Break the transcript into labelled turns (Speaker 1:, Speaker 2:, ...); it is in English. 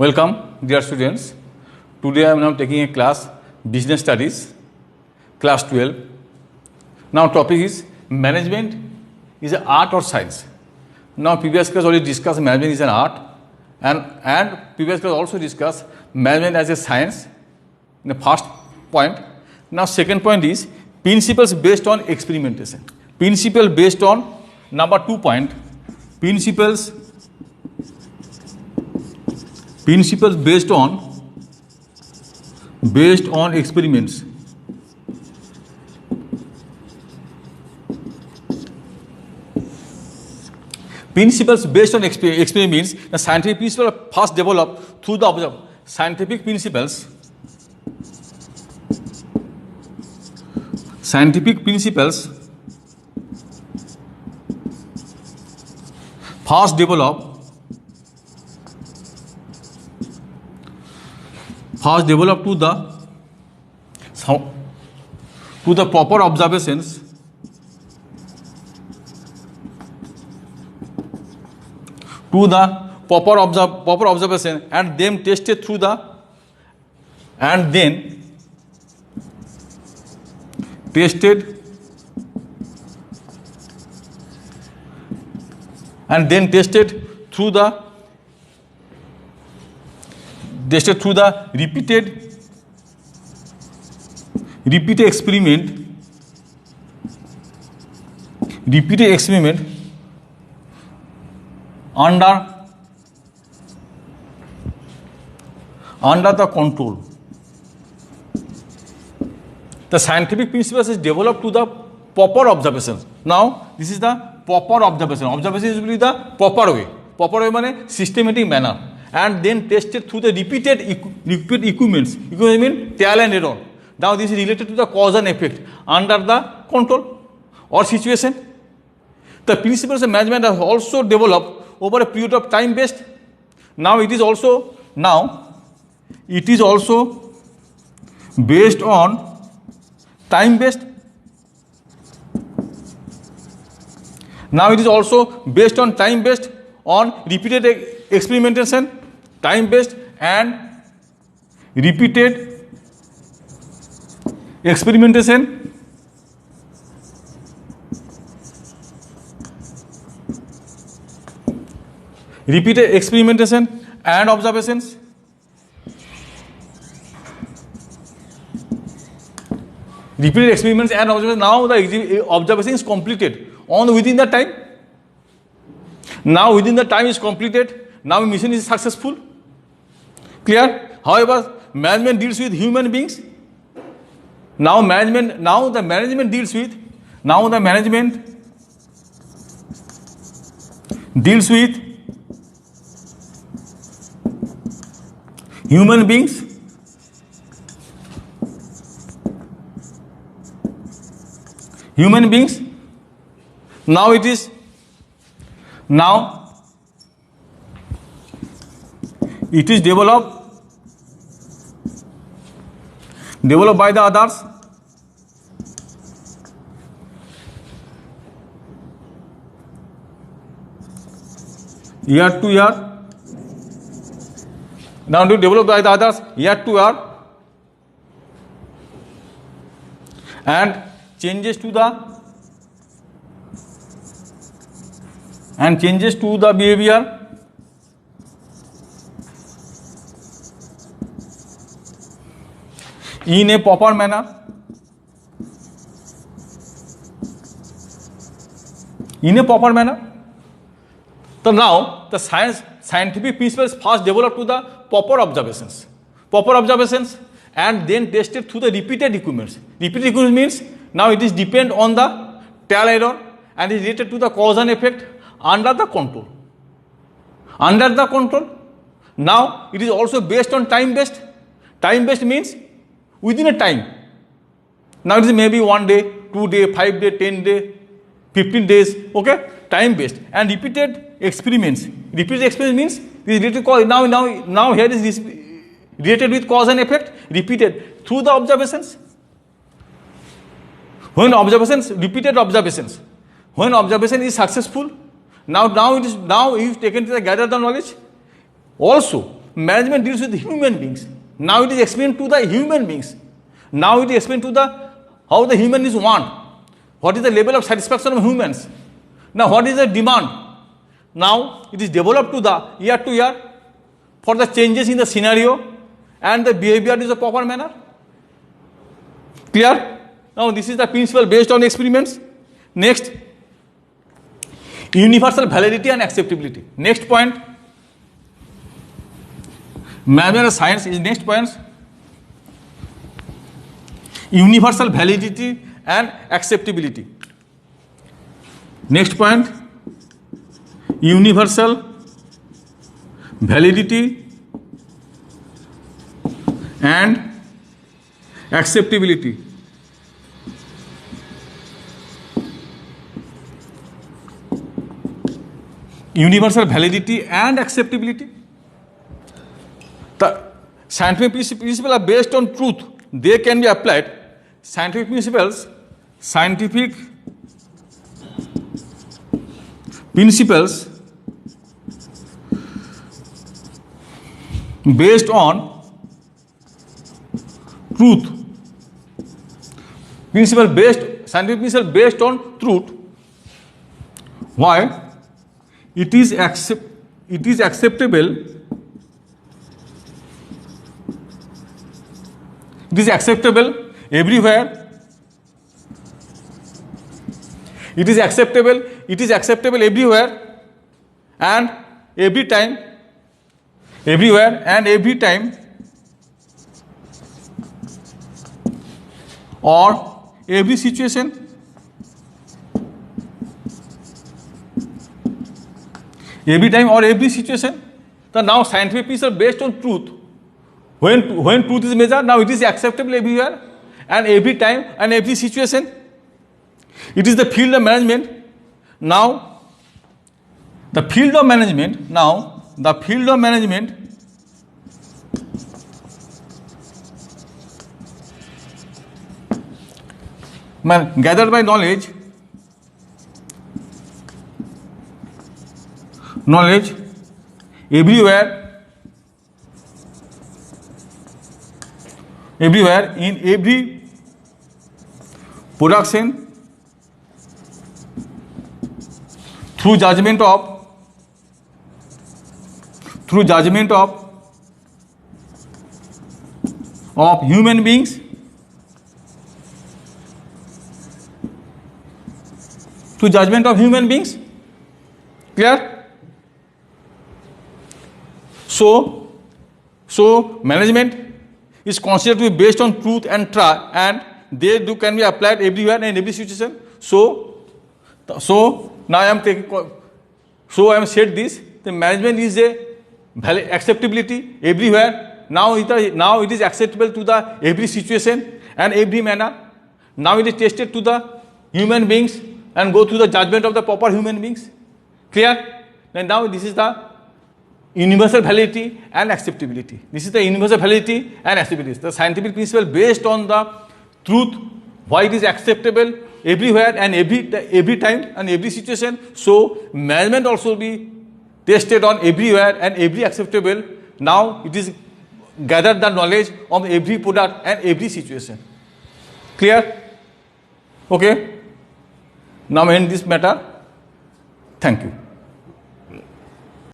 Speaker 1: Welcome, dear students. Today I am now taking a class, Business Studies, class 12. Now topic is management is an art or science. Now previous class already discussed management is an art and previous class also discussed management as a science in the first point. Now second point is principles based on experimentation. Principle based on number 2 point, principles based on experiments. Principles based on experiments. The scientific principles are first developed through the scientific principles. Scientific principles first developed to the proper observations proper observation and then tested through the repeated experiment under the control. The scientific principles is developed to the proper observation. Now this is the proper observation. Observation is usually the proper way. Proper way means systematic manner, and then tested through the repeated equipments. Equipment means trial and error. Now this is related to the cause and effect under the control or situation. The principles of management are also developed over a period of time based. Now it is also based on time based. Now it is also based on time based on repeated experimentation, time based and repeated experimentation. Repeated experimentation and observations. Repeated experiments and observations. Now the observation is completed within the time. Now within the time is completed. Now mission is successful. Clear? However, management deals with human beings. Now the management deals with human beings. Now it is developed by the others. Year to year. Now developed by the others year to year and changes to the behavior in a proper manner. So now the scientific principles first developed to the proper observations and then tested through the repeated equipments. Repeated equipment means now it is depend on the trial error and is related to the cause and effect under the control. Now it is also based on time based. Time based means within a time. Now it is maybe 1 day, 2 day, 5 day, 10 day, 15 days. Okay, time based and repeated experiments. Repeated experiment means this related cause. Now here is related with cause and effect, repeated through the observations. When repeated observations, when observation is successful, now you've taken to gather the knowledge. Also, management deals with human beings. Now it is explained to the human beings. Now it is explained to the how the human is want. What is the level of satisfaction of humans? Now what is the demand? Now it is developed to the year to year for the changes in the scenario and the behavior is a proper manner. Clear? Now this is the principle based on experiments. Next, universal validity and acceptability. Next point. Management of science is next point. Universal validity and acceptability. Next point. Universal validity and acceptability. Universal validity and acceptability. The scientific principles are based on truth. They can be applied. Scientific principles based on truth. Scientific principle based on truth. Why? It is acceptable. It is acceptable everywhere. It is acceptable everywhere and every time. Everywhere and every time or every situation. Every time or every situation. So now scientific principles based on truth. When truth is measured, now it is acceptable everywhere and every time and every situation. It is the field of management. Now the field of management gathered by knowledge everywhere in every production through judgment of human beings. Through judgment of human beings. Clear? So management is considered to be based on truth and they can be applied everywhere and in every situation. So now I am said this. The management is a acceptability everywhere. Now it is acceptable to the every situation and every manner. Now it is tested to the human beings and go through the judgment of the proper human beings. Clear? And now this is the universal validity and acceptability. This is the universal validity and acceptability. The scientific principle based on the truth, why it is acceptable everywhere and every time and every situation. So management also be tested on everywhere and every acceptable. Now it is gathered the knowledge of every product and every situation. Clear? Okay. Now end this matter. Thank you.